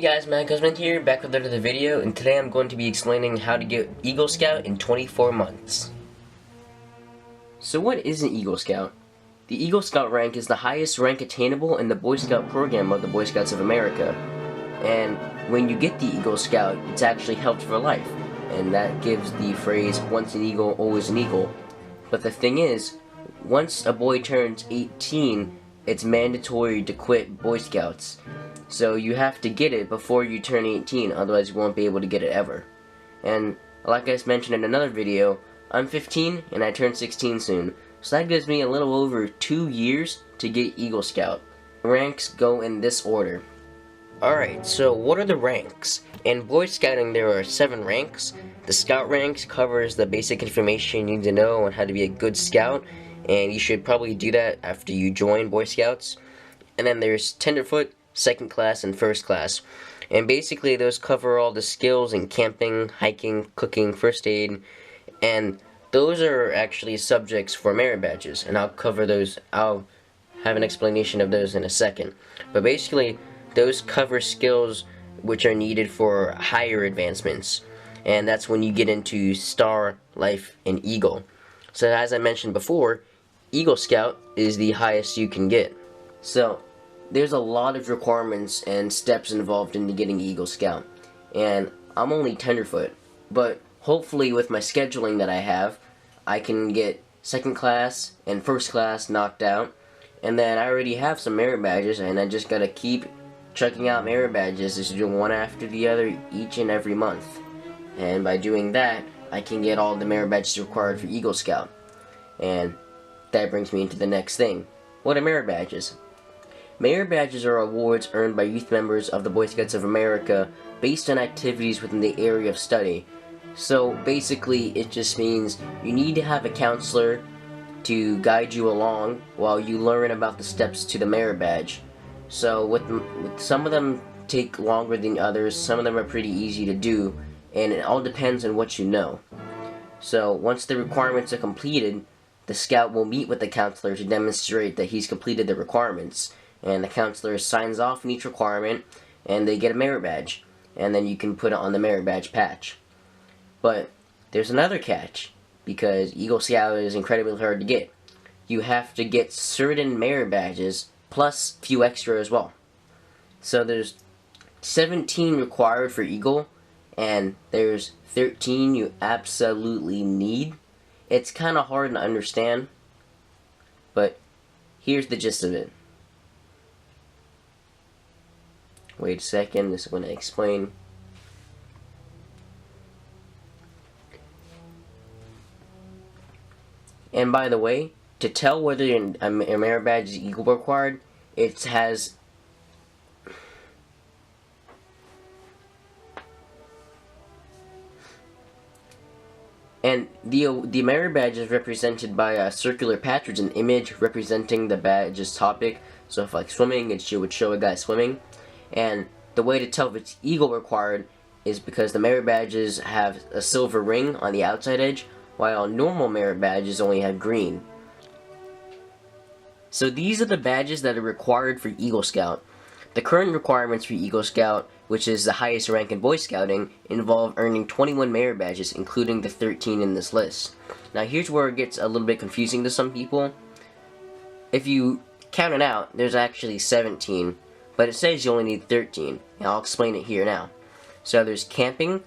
Hey guys, MacGuzman here, back with another video, and today I'm going to be explaining how to get Eagle Scout in 24 months. So what is an Eagle Scout? The Eagle Scout rank is the highest rank attainable in the Boy Scout program of the Boy Scouts of America. And when you get the Eagle Scout, it's actually helped for life. And that gives the phrase, once an eagle, always an eagle. But the thing is, once a boy turns 18, it's mandatory to quit Boy Scouts. So you have to get it before you turn 18, otherwise you won't be able to get it ever. And like I mentioned in another video, I'm 15 and I turn 16 soon. So that gives me a little over 2 years to get Eagle Scout. Ranks go in this order. Alright, so what are the ranks? In Boy Scouting there are 7 ranks. The Scout ranks covers the basic information you need to know on how to be a good Scout, and you should probably do that after you join Boy Scouts. And then there's Tenderfoot, Second Class, and First Class. And basically those cover all the skills in camping, hiking, cooking, first aid, and those are actually subjects for merit badges, and I'll have an explanation of those in a second. But basically those cover skills which are needed for higher advancements, and that's when you get into Star, Life, and Eagle. So as I mentioned before, Eagle Scout is the highest you can get. So there's a lot of requirements and steps involved in getting Eagle Scout, and I'm only Tenderfoot, but hopefully with my scheduling that I have, I can get Second Class and First Class knocked out, and then I already have some merit badges, and I just gotta keep checking out merit badges, just do one after the other each and every month. And by doing that, I can get all the merit badges required for Eagle Scout. And that brings me into the next thing. What are merit badges? Merit badges are awards earned by youth members of the Boy Scouts of America based on activities within the area of study. So basically it just means you need to have a counselor to guide you along while you learn about the steps to the merit badge. So with some of them take longer than others, some of them are pretty easy to do, and it all depends on what you know. So once the requirements are completed, the scout will meet with the counselor to demonstrate that he's completed the requirements. And the counselor signs off on each requirement, and they get a merit badge. And then you can put it on the merit badge patch. But there's another catch, because Eagle Scout is incredibly hard to get. You have to get certain merit badges, plus a few extra as well. So there's 17 required for Eagle, and there's 13 you absolutely need. It's kind of hard to understand, but here's the gist of it. Wait a second, this is going to explain. And by the way, to tell whether a merit badge is Eagle required, it has and the merit badge is represented by a circular patch, which is an image representing the badge's topic. So if like swimming, it would show a guy swimming. And the way to tell if it's Eagle required is because the merit badges have a silver ring on the outside edge, while normal merit badges only have green. So these are the badges that are required for Eagle Scout. The current requirements for Eagle Scout, which is the highest rank in Boy Scouting, involve earning 21 merit badges, including the 13 in this list. Now here's where it gets a little bit confusing to some people. If you count it out, there's actually 17. But it says you only need 13, and I'll explain it here now. So there's camping,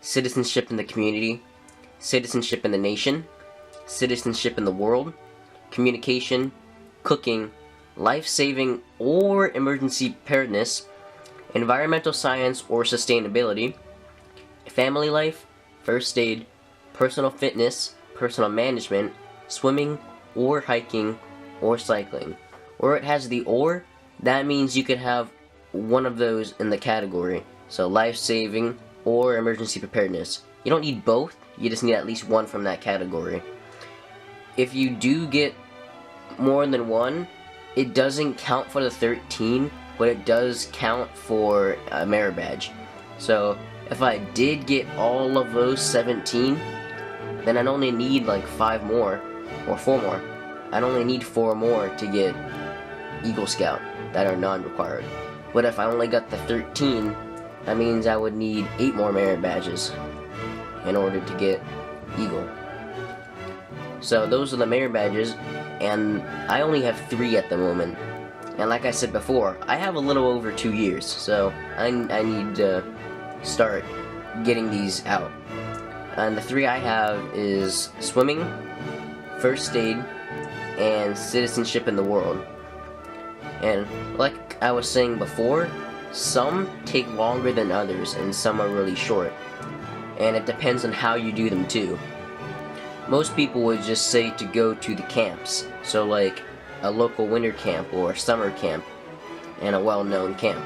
citizenship in the community, citizenship in the nation, citizenship in the world, communication, cooking, life-saving or emergency preparedness, environmental science or sustainability, family life, first aid, personal fitness, personal management, swimming or hiking or cycling. Or it has the or. That means you could have one of those in the category. So life-saving or emergency preparedness. You don't need both, you just need at least one from that category. If you do get more than one, it doesn't count for the 13, but it does count for a merit badge. So if I did get all of those 17, then I'd only need like 5 more, or 4 more. I'd only need 4 more to get Eagle Scout that are non-required. But if I only got the 13, that means I would need 8 more merit badges in order to get Eagle. So those are the merit badges, and I only have 3 at the moment. And like I said before, I have a little over 2 years, so I need to start getting these out. And the 3 I have is swimming, first aid, and citizenship in the world. And like I was saying before, some take longer than others and some are really short. And it depends on how you do them too. Most people would just say to go to the camps, so like a local winter camp or summer camp and a well-known camp.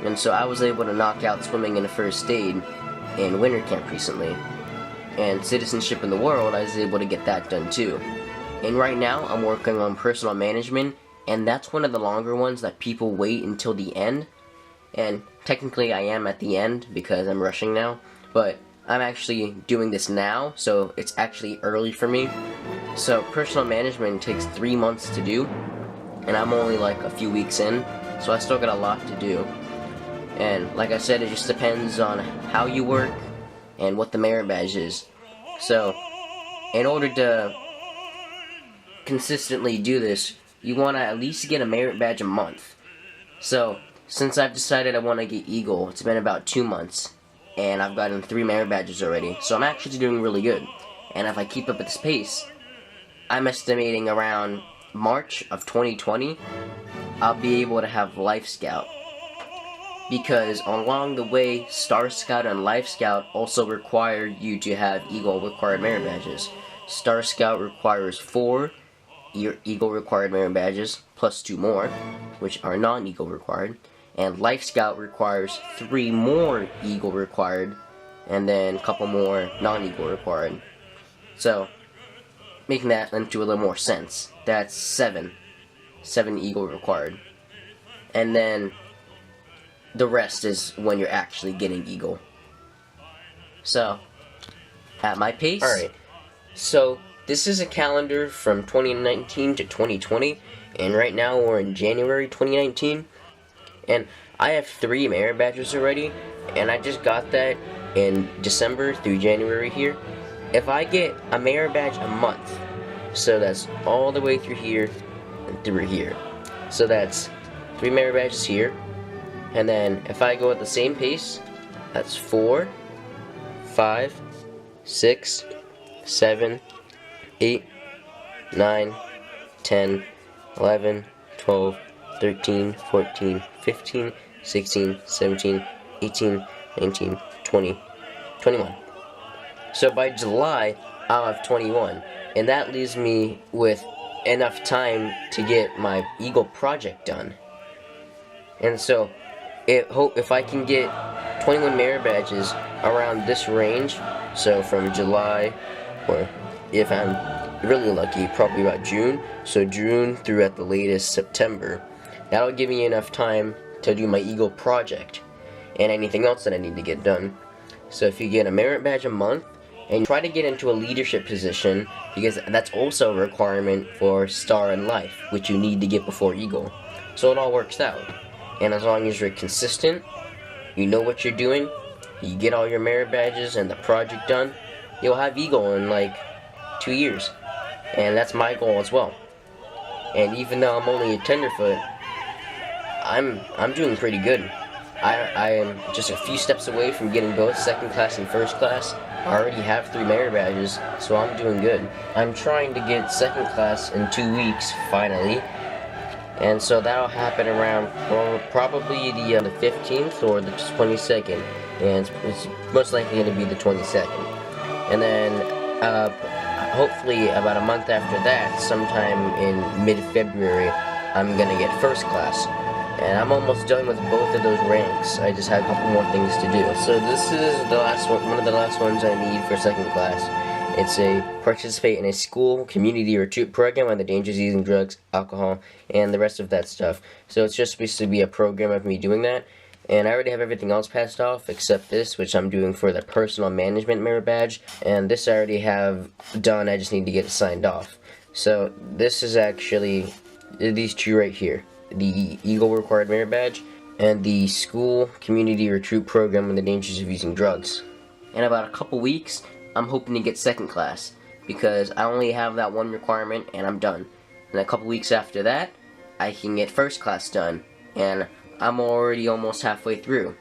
And so I was able to knock out swimming and first aid in winter camp recently. And citizenship in the world, I was able to get that done too. And right now I'm working on personal management, and that's one of the longer ones that people wait until the end. And technically I am at the end because I'm rushing now, but I'm actually doing this now, so it's actually early for me. So personal management takes 3 months to do, and I'm only like a few weeks in, so I still got a lot to do. And like I said, it just depends on how you work and what the merit badge is. So in order to consistently do this, you want to at least get a merit badge a month. So since I've decided I want to get Eagle, it's been about 2 months, and I've gotten 3 merit badges already, so I'm actually doing really good. And if I keep up at this pace, I'm estimating around March of 2020, I'll be able to have Life Scout. Because along the way, Star Scout and Life Scout also require you to have Eagle required merit badges. Star Scout requires 4 Eagle required merit badges, plus 2 more, which are non-Eagle required. And Life Scout requires 3 more Eagle required, and then a couple more non-Eagle required. So, making that into a little more sense, that's 7 Eagle required. And then the rest is when you're actually getting Eagle. So, at my pace. Alright, so this is a calendar from 2019 to 2020, and right now we're in January 2019. And I have 3 merit badges already, and I just got that in December through January here. If I get a merit badge a month, so that's all the way through here and through here. So that's 3 merit badges here, and then if I go at the same pace, that's 4, 5, 6, 7, 8, 9, 10, 11, 12, 13, 14, 15, 16, 17, 18, 19, 20, 21. So by July, I'll have 21. And that leaves me with enough time to get my Eagle project done. And so, if I can get 21 merit badges around this range, so from July, or if I'm really lucky, probably about June, so June through at the latest September, that'll give me enough time to do my Eagle project and anything else that I need to get done. So if you get a merit badge a month and try to get into a leadership position, because that's also a requirement for Star in Life, which you need to get before Eagle. So it all works out. And as long as you're consistent, you know what you're doing, you get all your merit badges and the project done, you'll have Eagle in like 2 years. And that's my goal as well. And even though I'm only a tenderfoot, I'm doing pretty good. I am just a few steps away from getting both second class and first class. I already have 3 merit badges, so I'm doing good. I'm trying to get second class in 2 weeks, finally. And so that'll happen around, well, probably the 15th or the 22nd. And it's most likely going to be the 22nd. And then, hopefully about a month after that, sometime in mid-February, I'm going to get first class. And I'm almost done with both of those ranks. I just have a couple more things to do. So this is the last one of the last ones I need for second class. It's a participate in a school, community, or troop program on the dangers of using drugs, alcohol, and the rest of that stuff. So it's just supposed to be a program of me doing that. And I already have everything else passed off except this, which I'm doing for the personal management merit badge. And this I already have done, I just need to get it signed off. So this is actually these 2 right here. The Eagle required merit badge and the school community recruit program on the dangers of using drugs. In about a couple weeks, I'm hoping to get second class, because I only have that one requirement and I'm done. And a couple weeks after that, I can get first class done, and I'm already almost halfway through.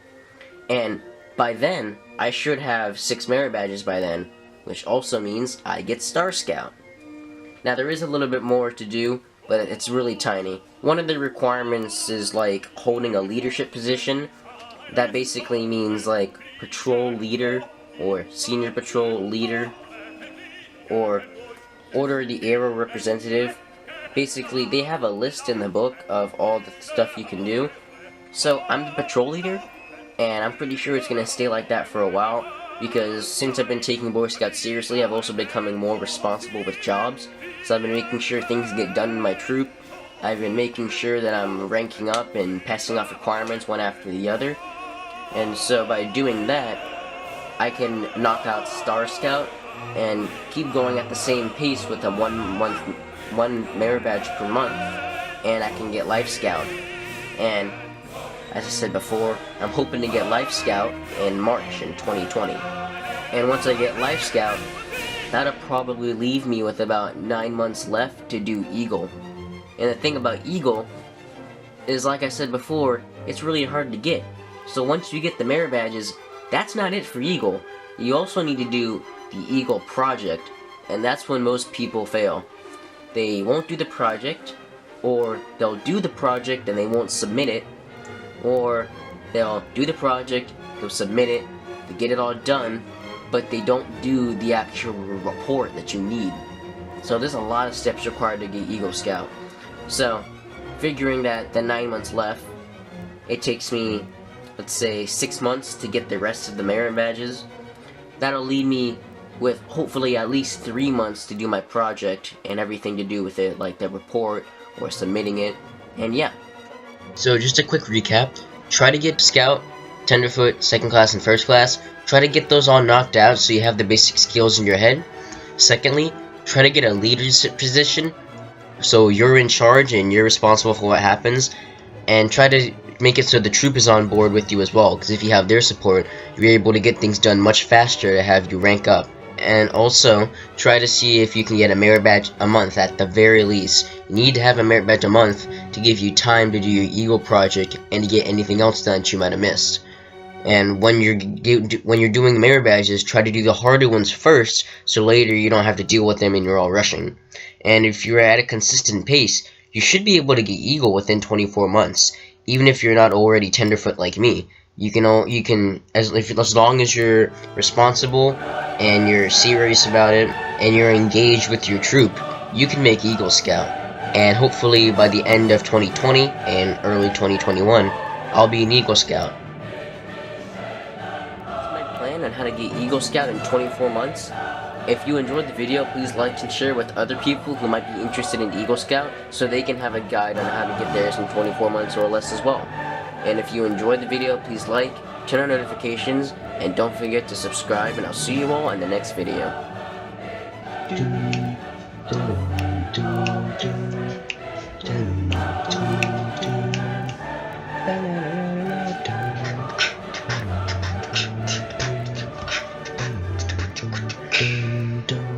And by then, I should have 6 merit badges by then, which also means I get Star Scout. Now there is a little bit more to do, but it's really tiny. One of the requirements is like holding a leadership position. That basically means like patrol leader, or senior patrol leader, or order the area representative. Basically, they have a list in the book of all the stuff you can do. So I'm the patrol leader, and I'm pretty sure it's going to stay like that for a while, because since I've been taking Boy Scouts seriously, I've also becoming more responsible with jobs. So I've been making sure things get done in my troop. I've been making sure that I'm ranking up and passing off requirements one after the other. And so by doing that, I can knock out Star Scout and keep going at the same pace with a one merit badge per month, and I can get Life Scout. And as I said before, I'm hoping to get Life Scout in March in 2020. And once I get Life Scout, that'll probably leave me with about 9 months left to do Eagle. And the thing about Eagle is, like I said before, it's really hard to get. So once you get the merit badges, that's not it for Eagle. You also need to do the Eagle project, and that's when most people fail. They won't do the project, or they'll do the project and they won't submit it, or they'll do the project, they'll submit it, they get it all done, but they don't do the actual report that you need. So there's a lot of steps required to get Eagle Scout. So, figuring that the 9 months left, it takes me, let's say, 6 months to get the rest of the merit badges. That'll leave me with hopefully at least 3 months to do my project and everything to do with it, like the report or submitting it, and yeah. So just a quick recap: try to get Scout, Tenderfoot, second class, and first class. Try to get those all knocked out so you have the basic skills in your head. Secondly, try to get a leadership position so you're in charge and you're responsible for what happens, and try to make it so the troop is on board with you as well, because if you have their support, you're able to get things done much faster to have you rank up. And also, try to see if you can get a merit badge a month at the very least. You need to have a merit badge a month to give you time to do your Eagle project and to get anything else done that you might have missed. And when you're doing merit badges, try to do the harder ones first, so later you don't have to deal with them and you're all rushing. And if you're at a consistent pace, you should be able to get Eagle within 24 months, even if you're not already Tenderfoot like me. You can as long as you're responsible and you're serious about it and you're engaged with your troop, you can make Eagle Scout. And hopefully by the end of 2020 and early 2021, I'll be an Eagle Scout. That's my plan on how to get Eagle Scout in 24 months. If you enjoyed the video, please like and share with other people who might be interested in Eagle Scout, so they can have a guide on how to get theirs in 24 months or less as well. And if you enjoyed the video, please like, turn on notifications, and don't forget to subscribe, and I'll see you all in the next video. Dun, dun.